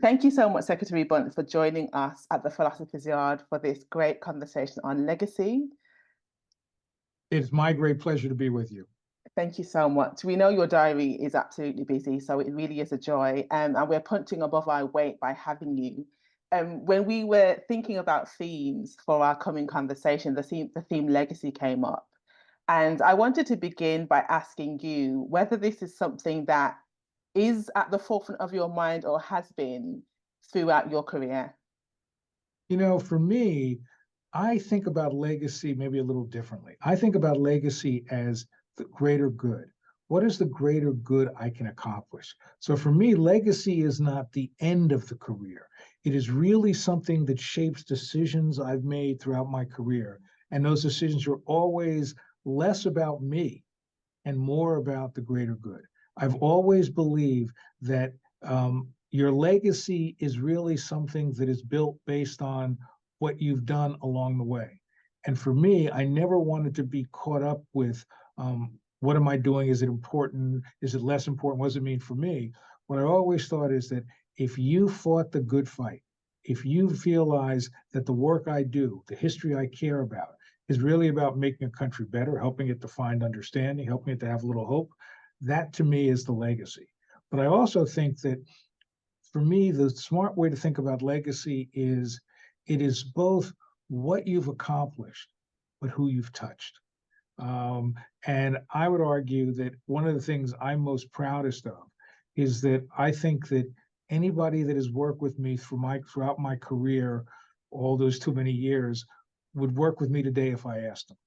Thank you so much, Secretary Bunt, for joining us at the Philosopher's Yard for this great conversation on legacy. It's my great pleasure to be with you. Thank you so much. We know your diary is absolutely busy, so it really is a joy. And we're punching above our weight by having you. When we were thinking about themes for our coming conversation, the theme legacy came up. And I wanted to begin by asking you whether this is something that is at the forefront of your mind or has been throughout your career. For me, I think about legacy maybe a little differently. I think about legacy as the greater good. What is the greater good I can accomplish? So for me, legacy is not the end of the career. It is really something that shapes decisions I've made throughout my career. And those decisions are always less about me and more about the greater good. I've always believed that your legacy is really something that is built based on what you've done along the way. And for me, I never wanted to be caught up with what am I doing? Is it important? Is it less important? What does it mean for me? What I always thought is that if you fought the good fight, if you realize that the work I do, the history I care about, is really about making a country better, helping it to find understanding, helping it to have a little hope, that to me is the legacy. But I also think that for me, the smart way to think about legacy is it is both what you've accomplished, but who you've touched. And I would argue that one of the things I'm most proudest of is that I think that anybody that has worked with me throughout my career, all those too many years, would work with me today if I asked them.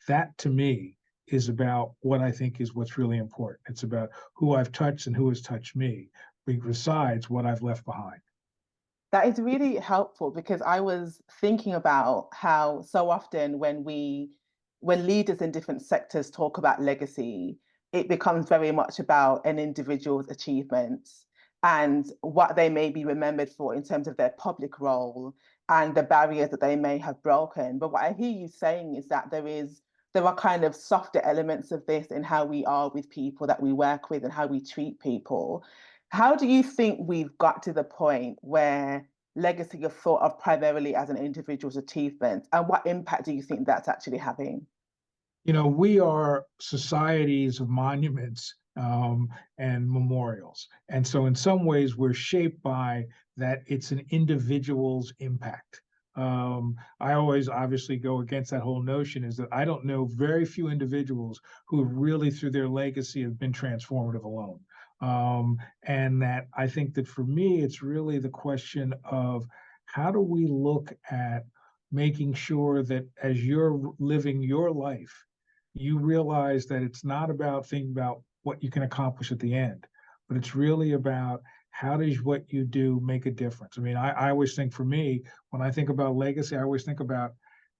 That to me is about what I think is what's really important. It's about who I've touched and who has touched me, besides what I've left behind. That is really helpful because I was thinking about how so often when leaders in different sectors talk about legacy, it becomes very much about an individual's achievements and what they may be remembered for in terms of their public role and the barriers that they may have broken. But what I hear you saying is that there are kind of softer elements of this in how we are with people that we work with and how we treat people. How do you think we've got to the point where legacy is thought of primarily as an individual's achievement, and what impact do you think that's actually having? We are societies of monuments and memorials. And so in some ways, we're shaped by that it's an individual's impact. I always obviously go against that whole notion is that I don't know very few individuals who really through their legacy have been transformative alone. And that I think that for me, it's really the question of how do we look at making sure that as you're living your life, you realize that it's not about thinking about what you can accomplish at the end, but it's really about how does what you do make a difference? I mean, I always think for me, when I think about legacy, I always think about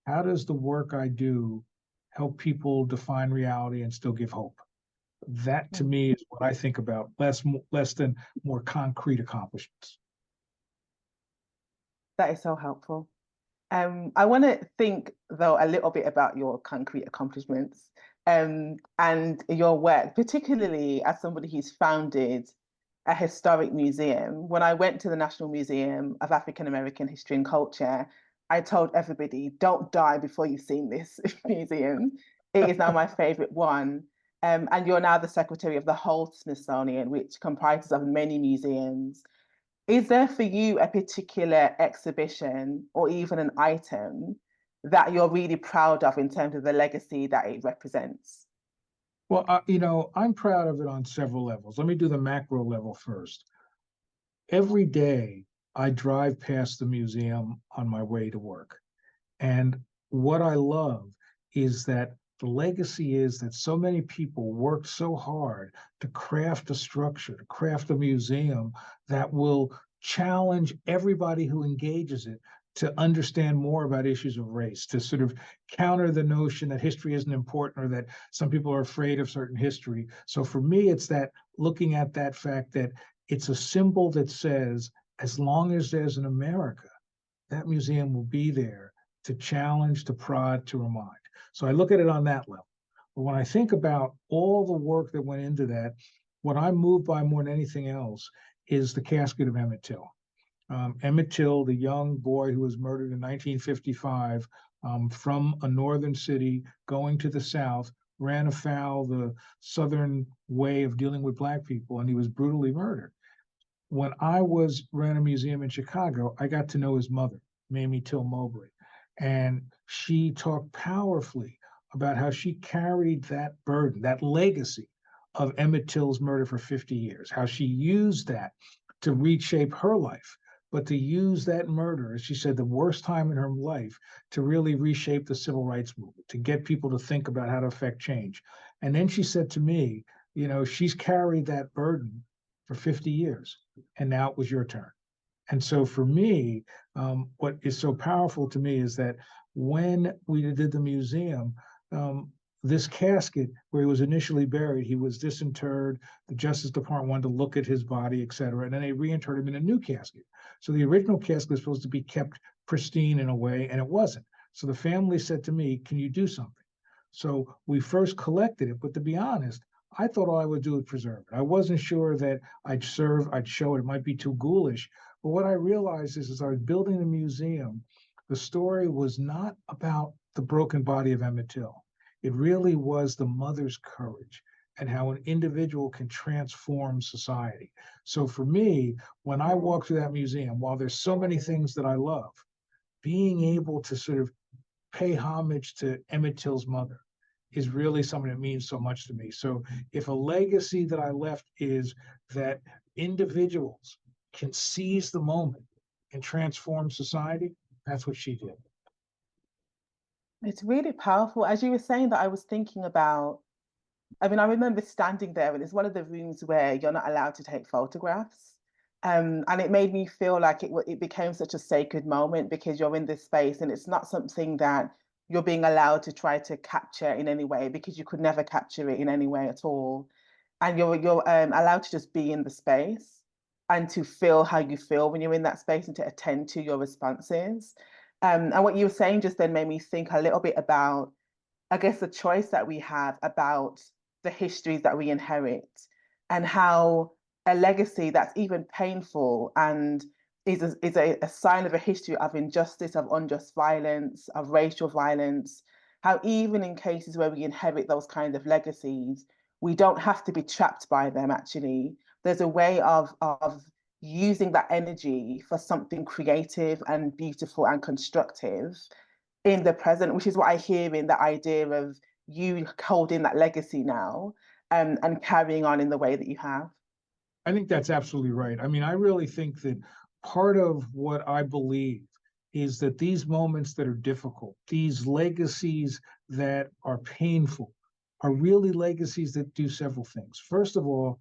how does the work I do help people define reality and still give hope? That to me is what I think about, less than more concrete accomplishments. That is so helpful. I want to think, though, a little bit about your concrete accomplishments and your work, particularly as somebody who's founded a historic museum. When I went to the National Museum of African American History and Culture, I told everybody, don't die before you've seen this museum. It is now my favorite one. And you're now the secretary of the whole Smithsonian, which comprises of many museums. Is there for you a particular exhibition or even an item that you're really proud of in terms of the legacy that it represents? Well, I'm proud of it on several levels. Let me do the macro level first. Every day I drive past the museum on my way to work. And what I love is that the legacy is that so many people work so hard to craft a structure, to craft a museum that will challenge everybody who engages it to understand more about issues of race, to sort of counter the notion that history isn't important or that some people are afraid of certain history. So for me, it's that looking at that fact that it's a symbol that says, as long as there's an America, that museum will be there to challenge, to prod, to remind. So I look at it on that level. But when I think about all the work that went into that, what I'm moved by more than anything else is the casket of Emmett Till. Emmett Till, the young boy who was murdered in 1955 from a northern city going to the South, ran afoul the Southern way of dealing with Black people, and he was brutally murdered. When I ran a museum in Chicago, I got to know his mother, Mamie Till Mowbray, and she talked powerfully about how she carried that burden, that legacy of Emmett Till's murder for 50 years, how she used that to reshape her life, but to use that murder, as she said, the worst time in her life, to really reshape the civil rights movement, to get people to think about how to affect change. And then she said to me, she's carried that burden for 50 years, and now it was your turn. And so for me, what is so powerful to me is that when we did the museum, this casket where he was initially buried, he was disinterred. The Justice Department wanted to look at his body, et cetera, and then they reinterred him in a new casket. So the original casket was supposed to be kept pristine in a way, and it wasn't. So the family said to me, can you do something? So we first collected it, but to be honest, I thought all I would do was preserve it. I wasn't sure that I'd show it. It might be too ghoulish. But what I realized is, as I was building the museum, the story was not about the broken body of Emmett Till. It really was the mother's courage and how an individual can transform society. So for me, when I walk through that museum, while there's so many things that I love, being able to sort of pay homage to Emmett Till's mother is really something that means so much to me. So if a legacy that I left is that individuals can seize the moment and transform society, that's what she did. It's really powerful. As you were saying that, I was thinking about, I mean, I remember standing there, and it's one of the rooms where you're not allowed to take photographs. And it made me feel like it became such a sacred moment because you're in this space and it's not something that you're being allowed to try to capture in any way, because you could never capture it in any way at all. And you're allowed to just be in the space and to feel how you feel when you're in that space and to attend to your responses. And what you were saying just then made me think a little bit about, I guess, the choice that we have about the histories that we inherit, and how a legacy that's even painful and is a sign of a history of injustice, of unjust violence, of racial violence, how even in cases where we inherit those kinds of legacies, we don't have to be trapped by them, actually. There's a way of using that energy for something creative and beautiful and constructive in the present, which is what I hear in the idea of you holding that legacy now, and carrying on in the way that you have. I think that's absolutely right. I mean, I really think that part of what I believe is that these moments that are difficult, these legacies that are painful, are really legacies that do several things. First of all,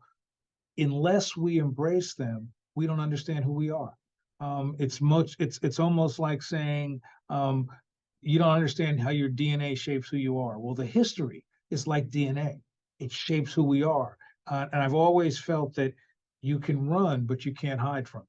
unless we embrace them, we don't understand who we are. It's almost like saying you don't understand how your DNA shapes who you are. Well, the history is like DNA; it shapes who we are. And I've always felt that you can run, but you can't hide from it.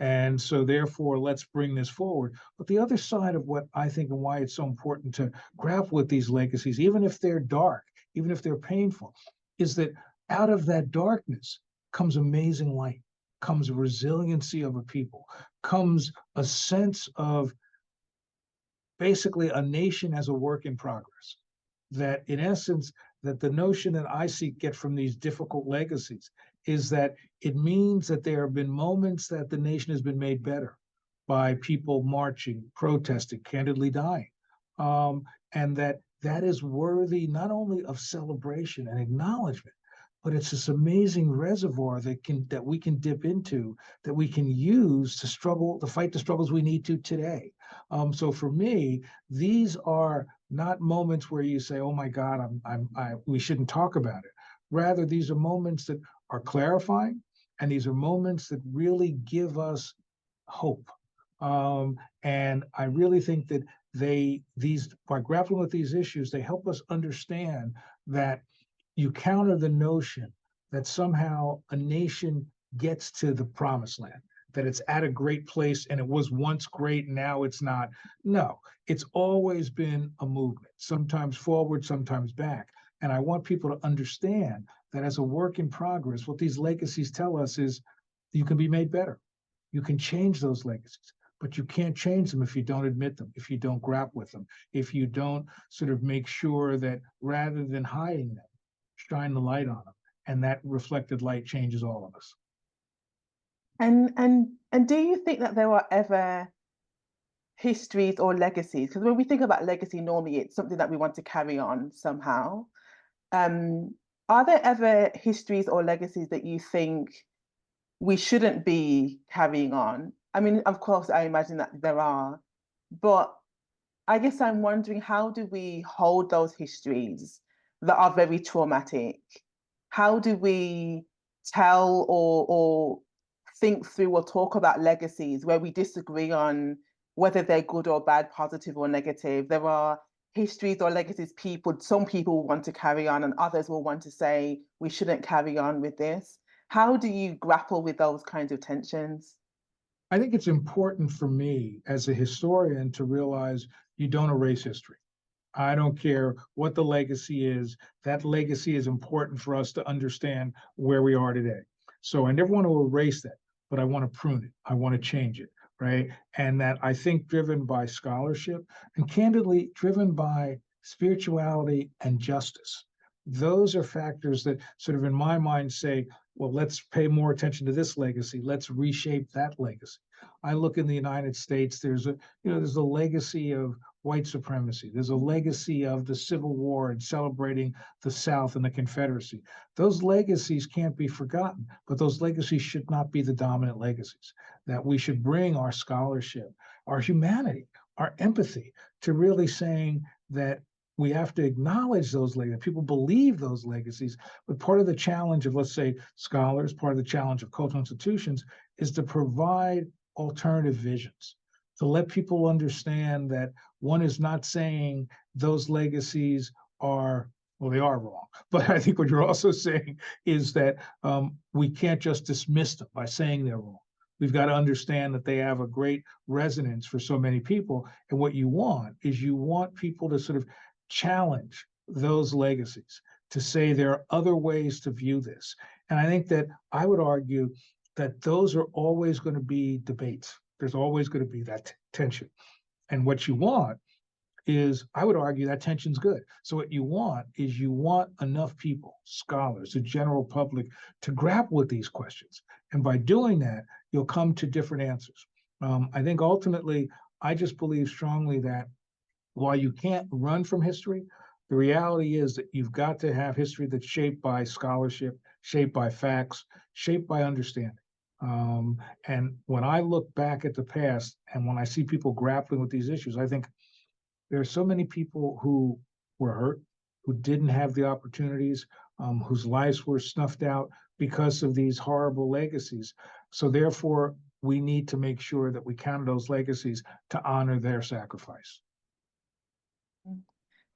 And so, therefore, let's bring this forward. But the other side of what I think and why it's so important to grapple with these legacies, even if they're dark, even if they're painful, is that out of that darkness comes amazing light, comes a resiliency of a people, comes a sense of basically a nation as a work in progress. That in essence, that the notion that I get from these difficult legacies is that it means that there have been moments that the nation has been made better by people marching, protesting, candidly dying. And that is worthy not only of celebration and acknowledgement, but it's this amazing reservoir that we can dip into, that we can use to fight the struggles we need to today. So for me, these are not moments where you say, "Oh my God, we shouldn't talk about it." Rather, these are moments that are clarifying, and these are moments that really give us hope. And I really think that by grappling with these issues, they help us understand that you counter the notion that somehow a nation gets to the promised land, that it's at a great place and it was once great, now it's not. No, it's always been a movement, sometimes forward, sometimes back. And I want people to understand that as a work in progress, what these legacies tell us is you can be made better. You can change those legacies, but you can't change them if you don't admit them, if you don't grapple with them, if you don't sort of make sure that rather than hiding them, shine the light on them. And that reflected light changes all of us. And do you think that there are ever histories or legacies? Because when we think about legacy, normally it's something that we want to carry on somehow. Um, are there ever histories or legacies that you think we shouldn't be carrying on? I mean, of course, I imagine that there are, but I guess I'm wondering, how do we hold those histories that are very traumatic? How do we tell or think through or talk about legacies where we disagree on whether they're good or bad, positive or negative? There are histories or legacies some people want to carry on, and others will want to say we shouldn't carry on with this. How do you grapple with those kinds of tensions? I think it's important for me as a historian to realize you don't erase history. I don't care what the legacy is. That legacy is important for us to understand where we are today. So I never want to erase that, but I want to prune it. I want to change it, right? And that, I think, driven by scholarship and candidly driven by spirituality and justice. Those are factors that sort of in my mind say, well, let's pay more attention to this legacy. Let's reshape that legacy. I look in the United States, there's a legacy of white supremacy. There's a legacy of the Civil War and celebrating the South and the Confederacy. Those legacies can't be forgotten, but those legacies should not be the dominant legacies. That we should bring our scholarship, our humanity, our empathy to really saying that we have to acknowledge those legacies. People believe those legacies, but part of the challenge of, let's say, scholars, part of the challenge of cultural institutions is to provide alternative visions, to let people understand that one is not saying those legacies are, well, they are wrong. But I think what you're also saying is that we can't just dismiss them by saying they're wrong. We've got to understand that they have a great resonance for so many people. And what you want is you want people to sort of challenge those legacies, to say there are other ways to view this. And I think that I would argue that those are always going to be debates. There's always going to be that tension. And what you want is, I would argue, that tension's good. So what you want is you want enough people, scholars, the general public, to grapple with these questions. And by doing that, you'll come to different answers. I think ultimately, I just believe strongly that while you can't run from history, the reality is that you've got to have history that's shaped by scholarship, shaped by facts, shaped by understanding. And when I look back at the past and when I see people grappling with these issues, I think there are so many people who were hurt, who didn't have the opportunities, whose lives were snuffed out because of these horrible legacies. So therefore, we need to make sure that we counter those legacies to honor their sacrifice.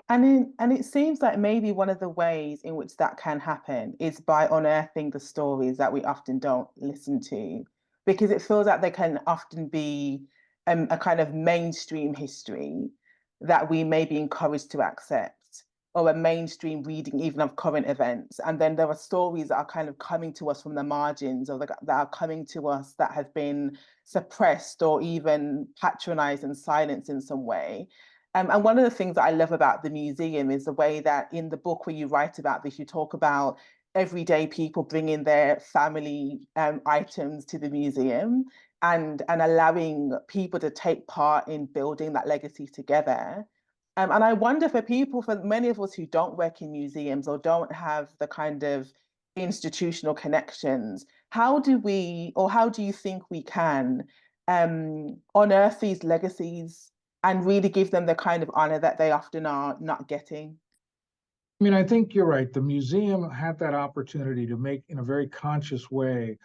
And it seems like maybe one of the ways in which that can happen is by unearthing the stories that we often don't listen to, because it feels like they can often be a kind of mainstream history that we may be encouraged to accept, or a mainstream reading even of current events. And then there are stories that are kind of coming to us from the margins, or that are coming to us that have been suppressed or even patronized and silenced in some way. And one of the things that I love about the museum is the way that in the book where you write about this, you talk about everyday people bringing their family items to the museum, and allowing people to take part in building that legacy together. And I wonder, for many of us who don't work in museums or don't have the kind of institutional connections, how do you think we can unearth these legacies and really give them the kind of honor that they often are not getting? I mean, I think you're right. The museum had that opportunity to make, in a very conscious way,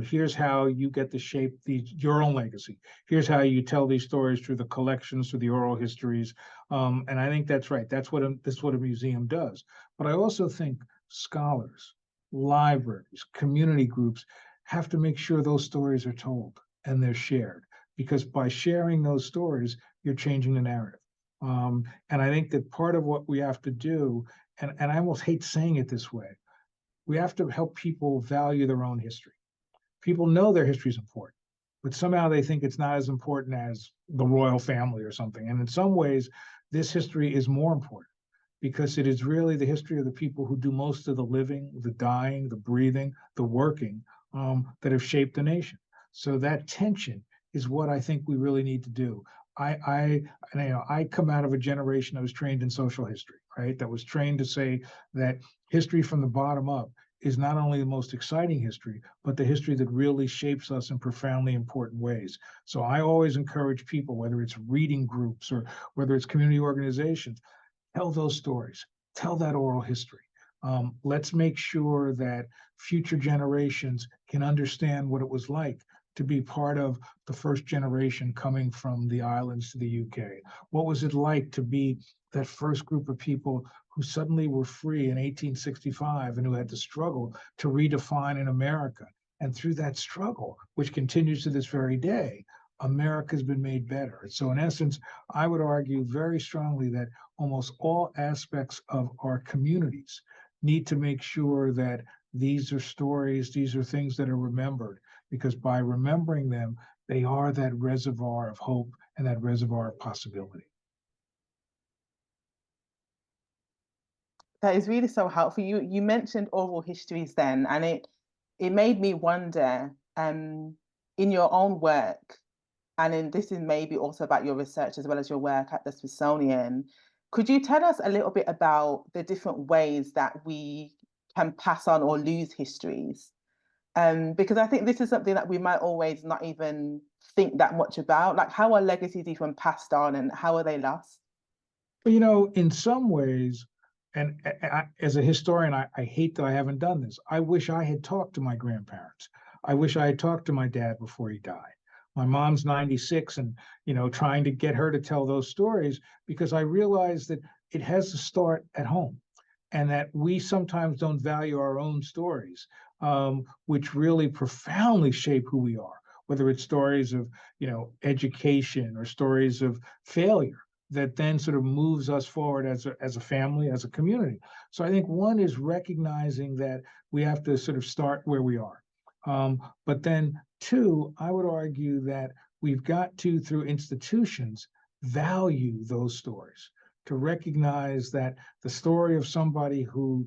here's how you get to shape your own legacy. Here's how you tell these stories through the collections, through the oral histories. And I think that's right. That's what a museum does. But I also think scholars, libraries, community groups have to make sure those stories are told and they're shared. Because by sharing those stories, you're changing the narrative. And I think that part of what we have to do, and I almost hate saying it this way, we have to help people value their own history. People know their history is important, but somehow they think it's not as important as the royal family or something. And in some ways, this history is more important because it is really the history of the people who do most of the living, the dying, the breathing, the working, that have shaped the nation. So that tension is what I think we really need to do. I come out of a generation that was trained in social history, right? That was trained to say that history from the bottom up is not only the most exciting history, but the history that really shapes us in profoundly important ways. So I always encourage people, whether it's reading groups or whether it's community organizations, tell those stories, tell that oral history. Let's make sure that future generations can understand what it was like to be part of the first generation coming from the islands to the UK. What was it like to be that first group of people who suddenly were free in 1865 and who had to struggle to redefine in America? And through that struggle, which continues to this very day, America's been made better. So in essence, I would argue very strongly that almost all aspects of our communities need to make sure that these are stories, these are things that are remembered, because by remembering them, they are that reservoir of hope and that reservoir of possibility. That is really so helpful. You mentioned oral histories then, and it made me wonder, in your own work, and in this is maybe also about your research as well as your work at the Smithsonian. Could you tell us a little bit about the different ways that we can pass on or lose histories? Because I think this is something that we might always not even think that much about. Like, how are legacies even passed on and how are they lost? But, in some ways, and as a historian, I hate that I haven't done this. I wish I had talked to my grandparents. I wish I had talked to my dad before he died. My mom's 96 and, trying to get her to tell those stories because I realized that it has to start at home and that we sometimes don't value our own stories, which really profoundly shape who we are, whether it's stories of, education or stories of failure that then sort of moves us forward as a family, as a community. So I think one is recognizing that we have to sort of start where we are. But then two, I would argue that we've got to, through institutions, value those stories, to recognize that the story of somebody who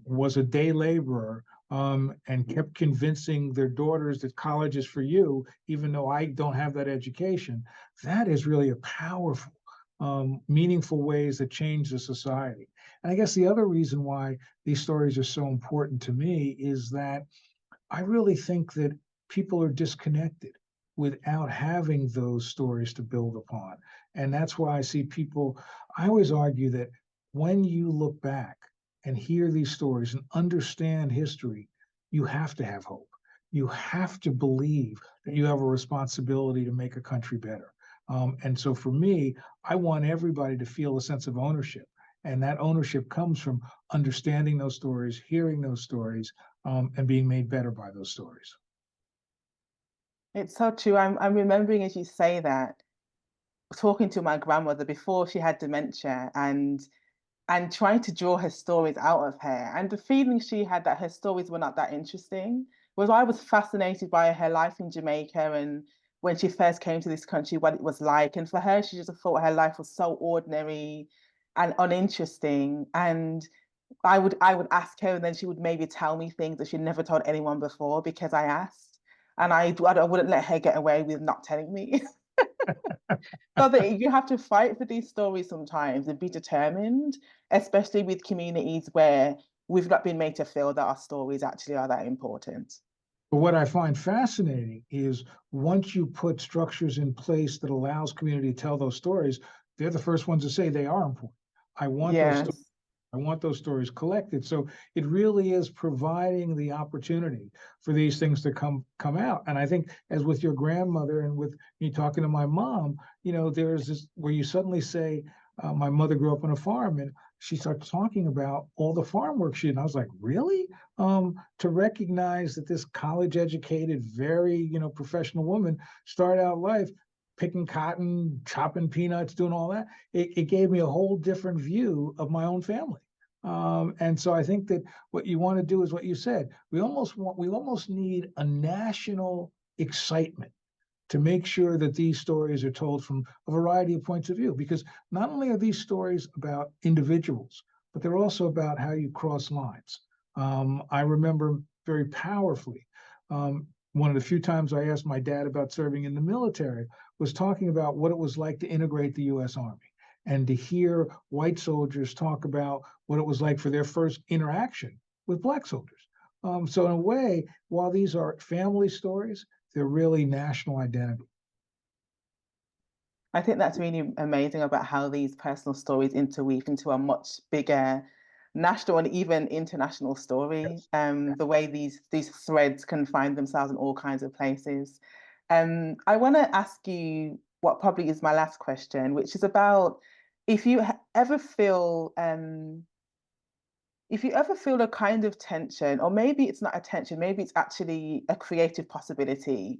was a day laborer and kept convincing their daughters that college is for you, even though I don't have that education, that is really a powerful, meaningful ways that change the society. And I guess the other reason why these stories are so important to me is that I really think that people are disconnected without having those stories to build upon. And that's why I see people, I always argue that when you look back and hear these stories and understand history, you have to have hope. You have to believe that you have a responsibility to make a country better. And so for me, I want everybody to feel a sense of ownership. And that ownership comes from understanding those stories, hearing those stories, and being made better by those stories. It's so true. I'm remembering as you say that, talking to my grandmother before she had dementia and trying to draw her stories out of her. And the feeling she had that her stories were not that interesting. Whereas I was fascinated by her life in Jamaica and when she first came to this country, what it was like. And for her, she just thought her life was so ordinary and uninteresting. And I would ask her, and then she would maybe tell me things that she'd never told anyone before because I asked. And I wouldn't let her get away with not telling me. So that you have to fight for these stories sometimes and be determined, especially with communities where we've not been made to feel that our stories actually are that important. But what I find fascinating is once you put structures in place that allows community to tell those stories, they're the first ones to say they are important. I want those Yes. I want those stories collected. So it really is providing the opportunity for these things to come out. And I think as with your grandmother and with me talking to my mom, there's this where you suddenly say, my mother grew up on a farm and she starts talking about all the farm work she did. And I was like, really? To recognize that this college educated, very, professional woman started out life picking cotton, chopping peanuts, doing all that, it gave me a whole different view of my own family. And so I think that what you want to do is what you said. We almost need a national excitement to make sure that these stories are told from a variety of points of view, because not only are these stories about individuals, but they're also about how you cross lines. I remember very powerfully, one of the few times I asked my dad about serving in the military was talking about what it was like to integrate the U.S. Army, and to hear white soldiers talk about what it was like for their first interaction with black soldiers. So in a way, while these are family stories, they're really national identity. I think that's really amazing about how these personal stories interweave into a much bigger national and even international story. Yes. The way these threads can find themselves in all kinds of places. I want to ask you what probably is my last question, which is about if you ever feel if you ever feel a kind of tension, or maybe it's not a tension, maybe it's actually a creative possibility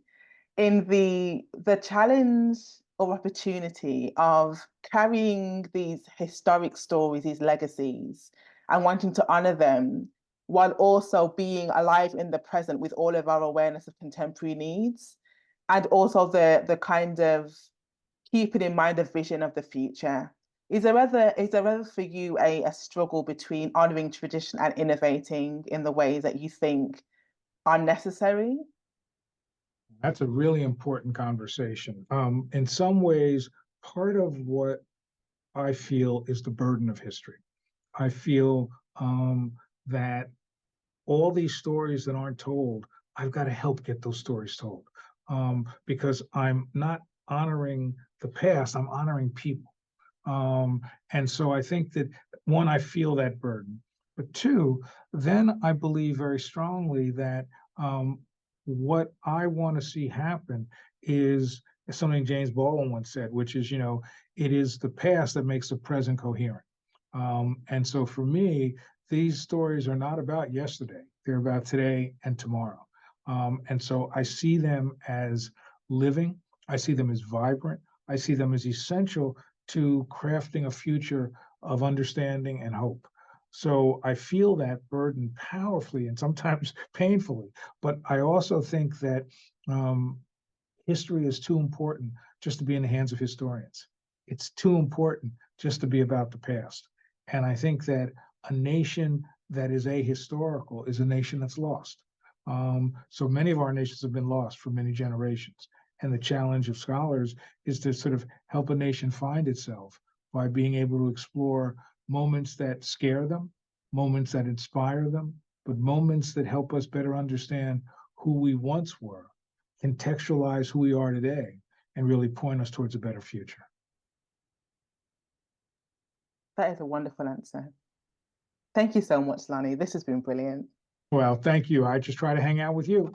in the challenge or opportunity of carrying these historic stories, these legacies, and wanting to honor them while also being alive in the present with all of our awareness of contemporary needs, and also the kind of keeping in mind a vision of the future. Is there ever for you a struggle between honoring tradition and innovating in the ways that you think are necessary? That's a really important conversation. In some ways, part of what I feel is the burden of history. I feel that all these stories that aren't told, I've got to help get those stories told, because I'm not honoring the past, I'm honoring people. And so I think that, one, I feel that burden, but two, then I believe very strongly that what I want to see happen is something James Baldwin once said, which is, it is the past that makes the present coherent. And so for me, these stories are not about yesterday, they're about today and tomorrow. And so I see them as living, I see them as vibrant, I see them as essential to crafting a future of understanding and hope. So I feel that burden powerfully and sometimes painfully, but I also think that um, history is too important just to be in the hands of historians. It's too important just to be about the past. And I think that a nation that is ahistorical is a nation that's lost. So many of our nations have been lost for many generations. And the challenge of scholars is to sort of help a nation find itself by being able to explore moments that scare them, moments that inspire them, but moments that help us better understand who we once were, contextualize who we are today, and really point us towards a better future. That is a wonderful answer. Thank you so much, Lonnie. This has been brilliant. Well, thank you. I just try to hang out with you.